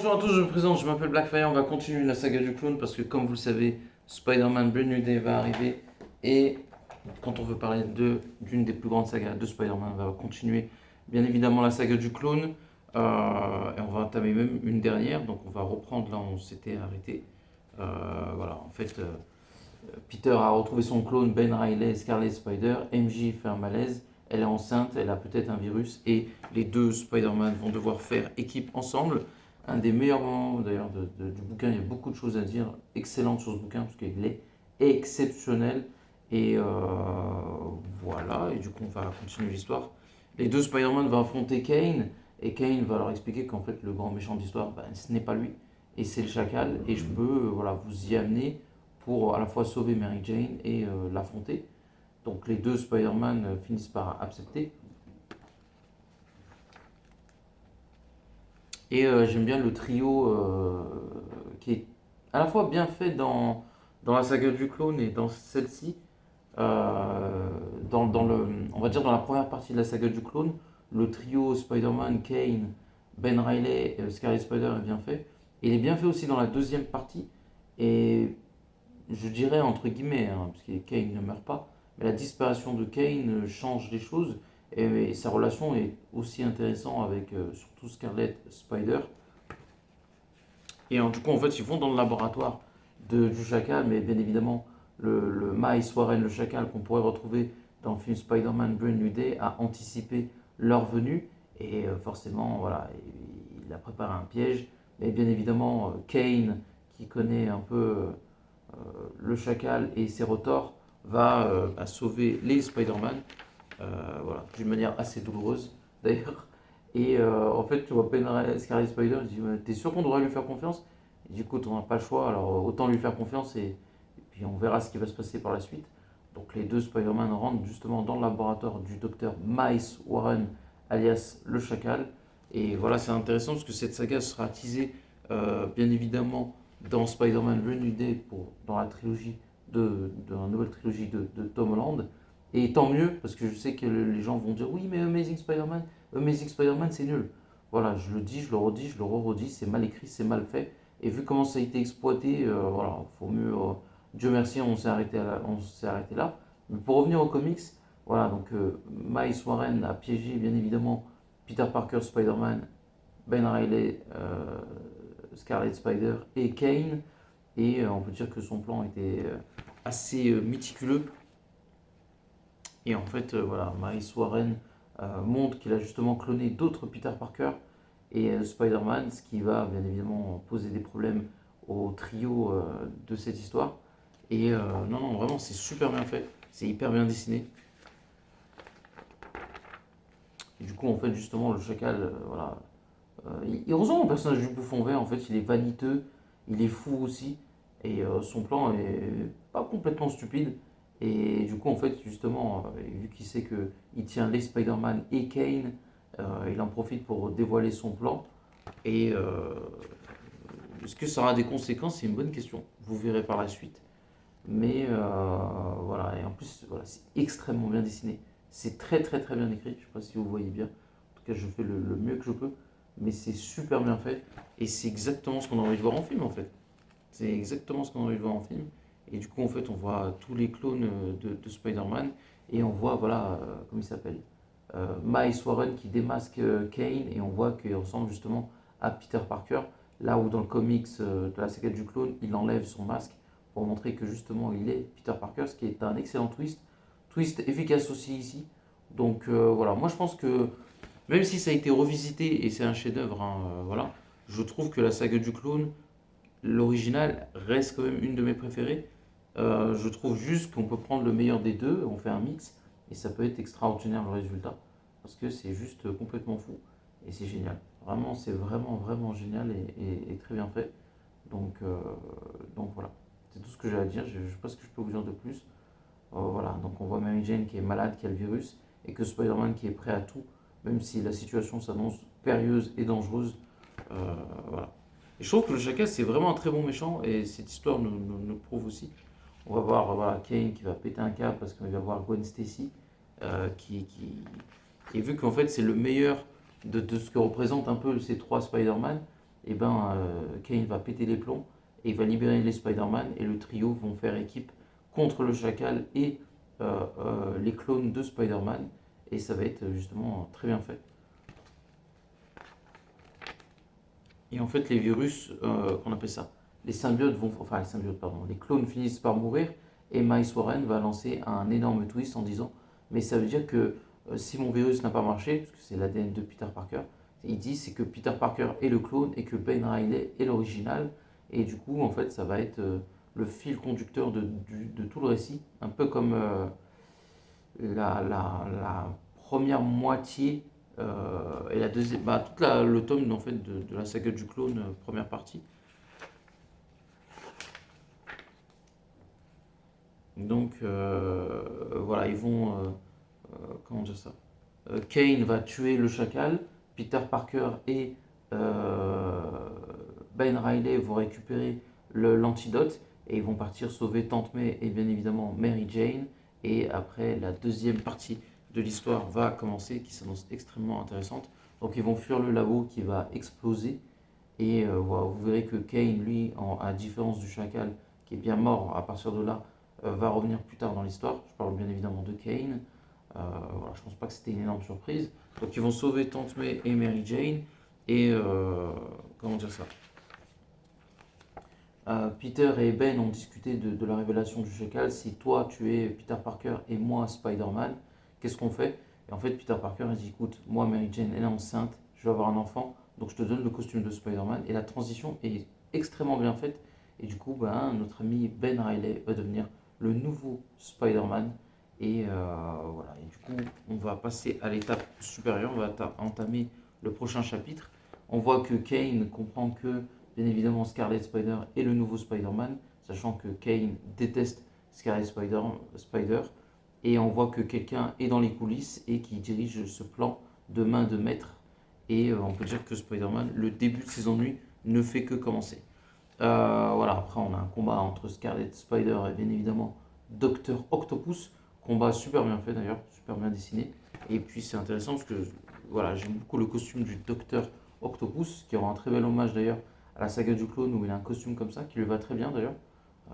Bonjour à tous, je me présente, je m'appelle Blackfire, on va continuer la saga du clone parce que comme vous le savez, Spider-Man Brand New Day va arriver et quand on veut parler d'une des plus grandes sagas de Spider-Man, on va continuer bien évidemment la saga du clone et on va entamer même une dernière, donc on va reprendre là où on s'était arrêté. Voilà, en fait, Peter a retrouvé son clone Ben Reilly, Scarlet Spider, MJ fait un malaise, elle est enceinte, elle a peut-être un virus et les deux Spider-Man vont devoir faire équipe ensemble. Un des meilleurs moments d'ailleurs du bouquin, il y a beaucoup de choses à dire, excellentes sur ce bouquin parce qu'il est exceptionnel. Et voilà, et du coup on va continuer l'histoire. Les deux Spider-Man vont affronter Kane et Kane va leur expliquer qu'en fait le grand méchant de l'histoire, ben, ce n'est pas lui et c'est le chacal et je peux voilà, vous y amener pour à la fois sauver Mary Jane et l'affronter. Donc les deux Spider-Man finissent par accepter. Et j'aime bien le trio qui est à la fois bien fait dans la saga du clone et dans celle-ci. On va dire dans la première partie de la saga du clone, le trio Spider-Man, Kane, Ben Reilly, Scarlet Spider est bien fait. Et il est bien fait aussi dans la deuxième partie. Et je dirais entre guillemets, hein, parce que Kane ne meurt pas, mais la disparition de Kane change les choses et sa relation est aussi intéressante avec surtout Scarlet Spider. Et du coup, en fait, ils vont dans le laboratoire du chacal, mais bien évidemment, le Miles Warren, le chacal qu'on pourrait retrouver dans le film Spider-Man Brand New Day, a anticipé leur venue. Et forcément, voilà, il a préparé un piège. Mais bien évidemment, Kane, qui connaît un peu le chacal et ses rotors, va sauver les Spider-Man, voilà, d'une manière assez douloureuse d'ailleurs. Et en fait, tu vois Scarlet Spider, il dit t'es sûr qu'on devrait lui faire confiance? Il dit écoute, on n'a pas le choix, alors autant lui faire confiance et puis on verra ce qui va se passer par la suite. Donc les deux Spider-Man rentrent justement dans le laboratoire du docteur Miles Warren, alias le Chacal. Et voilà, c'est intéressant parce que cette saga sera teasée bien évidemment dans Spider-Man Brand New Day dans la trilogie dans la nouvelle trilogie de Tom Holland. Et tant mieux, parce que je sais que les gens vont dire oui, mais Amazing Spider-Man c'est nul. Voilà, je le dis, je le redis, je le re-redis, c'est mal écrit, c'est mal fait. Et vu comment ça a été exploité, voilà, faut mieux. Dieu merci, on s'est arrêté là. Mais pour revenir aux comics, voilà, donc Miles Warren a piégé bien évidemment Peter Parker, Spider-Man, Ben Reilly, Scarlet Spider et Kane. Et on peut dire que son plan était assez méticuleux. Et en fait, voilà, Miles Warren montre qu'il a justement cloné d'autres Peter Parker et Spider-Man, ce qui va bien évidemment poser des problèmes au trio de cette histoire. Et non, non, vraiment, c'est super bien fait, c'est hyper bien dessiné. Et du coup, en fait, justement, le chacal, voilà, il ressemble au personnage du bouffon vert, en fait, il est vaniteux, il est fou aussi, et son plan est pas complètement stupide. Et du coup, en fait, justement, vu qu'il sait qu'il tient les Spider-Man et Kane, il en profite pour dévoiler son plan. Et est-ce que ça aura des conséquences? C'est une bonne question. Vous verrez par la suite. Mais voilà, et en plus, voilà, c'est extrêmement bien dessiné. C'est très très très bien écrit. Je ne sais pas si vous voyez bien. En tout cas, je fais le mieux que je peux. Mais c'est super bien fait. Et c'est exactement ce qu'on a envie de voir en film en fait. C'est exactement ce qu'on a envie de voir en film. Et du coup, en fait, on voit tous les clones de Spider-Man. Et on voit, voilà, comment il s'appelle Miles Warren qui démasque Kane. Et on voit qu'il ressemble justement à Peter Parker. Là où dans le comics de la saga du clone, il enlève son masque pour montrer que justement il est Peter Parker, ce qui est un excellent twist. Twist efficace aussi ici. Donc voilà, moi je pense que même si ça a été revisité et c'est un chef-d'œuvre, hein, voilà, je trouve que la saga du clone, l'original, reste quand même une de mes préférées. Je trouve juste qu'on peut prendre le meilleur des deux, on fait un mix et ça peut être extraordinaire le résultat parce que c'est juste complètement fou et c'est génial. Vraiment, c'est vraiment vraiment génial et très bien fait. Donc, euh, donc voilà, c'est tout ce que j'ai à dire. Je ne sais pas ce que je peux vous dire de plus. Voilà, donc on voit Mary Jane qui est malade, qui a le virus, et que Spider-Man qui est prêt à tout, même si la situation s'annonce périlleuse et dangereuse. Voilà. Et je trouve que le Chacal, c'est vraiment un très bon méchant, et cette histoire nous prouve aussi. On va voir voilà, Kane qui va péter un câble parce qu'il va voir Gwen Stacy, et vu qu'en fait c'est le meilleur de ce que représentent un peu ces trois Spider-Man, et ben Kane va péter les plombs et il va libérer les Spider-Man et le trio vont faire équipe contre le Chacal et les clones de Spider-Man et ça va être justement très bien fait. Et en fait, les virus, qu'on appelle ça, les symbiotes vont, enfin les symbiotes, pardon, les clones finissent par mourir et Miles Warren va lancer un énorme twist en disant, mais ça veut dire que si mon virus n'a pas marché, parce que c'est l'ADN de Peter Parker, il dit c'est que Peter Parker est le clone et que Ben Reilly est l'original. Et du coup, en fait, ça va être le fil conducteur de tout le récit, un peu comme la première moitié et la deuxième, bah, le tome en fait de la saga du clone, première partie. Donc voilà, ils vont, comment dire ça, Kane va tuer le chacal, Peter Parker et Ben Reilly vont récupérer l'antidote et ils vont partir sauver Tante May et bien évidemment Mary Jane. Et après, la deuxième partie de l'histoire va commencer, qui s'annonce extrêmement intéressante. Donc ils vont fuir le labo qui va exploser. Et voilà, vous verrez que Kane, lui, à différence du chacal, qui est bien mort à partir de là, va revenir plus tard dans l'histoire. Je parle bien évidemment de Kane. Voilà, je pense pas que c'était une énorme surprise. Donc ils vont sauver Tante May et Mary Jane. Et comment dire ça, Peter et Ben ont discuté de la révélation du chacal. Si toi tu es Peter Parker et moi Spider-Man, qu'est-ce qu'on fait? Et en fait, Peter Parker il dit écoute, moi Mary Jane elle est enceinte, je vais avoir un enfant, donc je te donne le costume de Spider-Man. Et la transition est extrêmement bien faite. Et du coup, ben, notre ami Ben Reilly va devenir le nouveau Spider-Man. Et voilà. Et du coup, on va passer à l'étape supérieure, on va entamer le prochain chapitre. On voit que Kane comprend que bien évidemment Scarlet Spider est le nouveau Spider-Man, sachant que Kane déteste Scarlet Spider, et on voit que quelqu'un est dans les coulisses et qui dirige ce plan de main de maître. Et on peut dire que Spider-Man, le début de ses ennuis, ne fait que commencer. Voilà, après on a un combat entre Scarlet Spider et bien évidemment Docteur Octopus. Combat super bien fait d'ailleurs, super bien dessiné. Et puis c'est intéressant parce que voilà, j'aime beaucoup le costume du Docteur Octopus, qui aura un très bel hommage d'ailleurs à la saga du clone où il a un costume comme ça, qui lui va très bien d'ailleurs.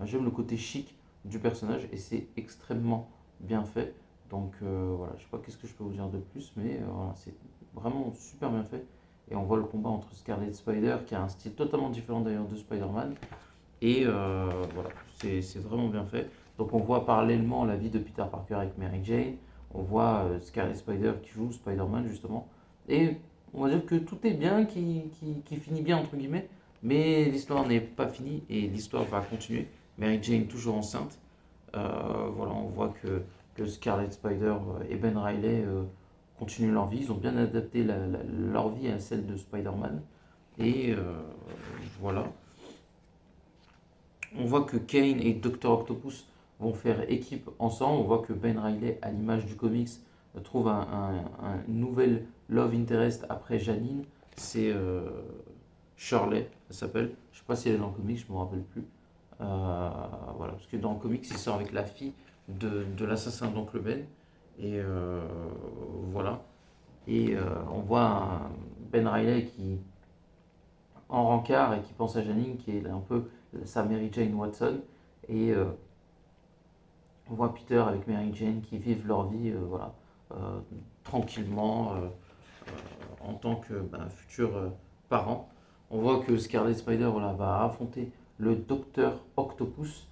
J'aime le côté chic du personnage et c'est extrêmement bien fait. Donc voilà, je sais pas qu'est-ce que je peux vous dire de plus, mais voilà, c'est vraiment super bien fait. Et on voit le combat entre Scarlet Spider, qui a un style totalement différent d'ailleurs de Spider-Man. Et voilà, c'est vraiment bien fait. Donc on voit parallèlement la vie de Peter Parker avec Mary Jane. On voit Scarlet Spider qui joue Spider-Man justement. Et on va dire que tout est bien, qui finit bien entre guillemets. Mais l'histoire n'est pas finie et l'histoire va continuer. Mary Jane toujours enceinte. Voilà, on voit que Scarlet Spider et Ben Reilly continuent leur vie. Ils ont bien adapté leur vie à celle de Spider-Man. Et voilà. On voit que Kane et Dr. Octopus vont faire équipe ensemble. On voit que Ben Reilly, à l'image du comics, trouve un nouvel love interest après Janine. C'est Shirley, elle s'appelle. Je sais pas si elle est dans le comics, je me rappelle plus. Voilà, parce que dans le comics, il sort avec la fille de l'assassin d'Oncle Ben. Et voilà. Et on voit Ben Reilly qui en rencard et qui pense à Janine, qui est un peu sa Mary Jane Watson. Et on voit Peter avec Mary Jane qui vivent leur vie voilà, tranquillement en tant que futur parent. On voit que Scarlet Spider voilà, va affronter le docteur Octopus.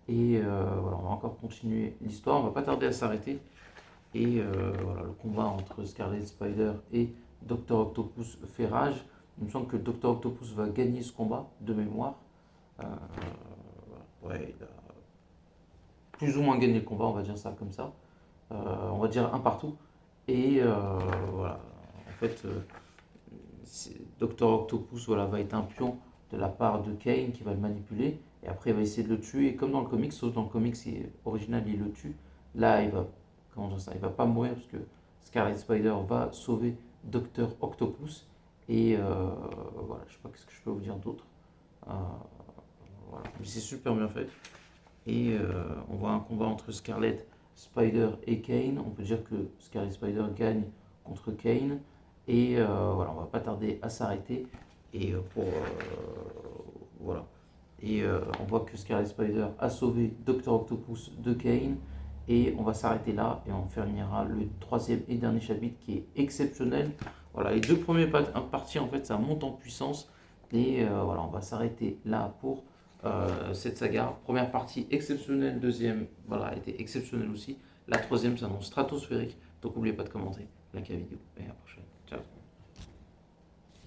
Et voilà, on va encore continuer l'histoire, on va pas tarder à s'arrêter. Et voilà, le combat entre Scarlet Spider et Docteur Octopus fait rage. Il me semble que Docteur Octopus va gagner ce combat de mémoire. Euh, ouais, il a plus ou moins gagné le combat, on va dire ça comme ça. On va dire un partout. Et voilà, en fait, Docteur Octopus voilà, va être un pion de la part de Kane qui va le manipuler. Et après, il va essayer de le tuer. Et comme dans le comics, sauf dans le comics original, il le tue. Là, il va, comment dire ça, il va pas mourir parce que Scarlet Spider va sauver Docteur Octopus. Et voilà, je sais pas qu'est-ce que je peux vous dire d'autre. Euh, voilà. Mais c'est super bien fait. Et on voit un combat entre Scarlet Spider et Kane. On peut dire que Scarlet Spider gagne contre Kane. Et voilà, on va pas tarder à s'arrêter. Et voilà. Et on voit que Scarlet Spider a sauvé Dr. Octopus de Kane. Et on va s'arrêter là et on finira le troisième et dernier chapitre qui est exceptionnel. Voilà, les deux premières parties, en fait, ça monte en puissance. Et voilà, on va s'arrêter là pour cette saga. Première partie exceptionnelle, deuxième, voilà, était exceptionnelle aussi. La troisième s'annonce stratosphérique. Donc n'oubliez pas de commenter, liker la vidéo et à la prochaine. Ciao.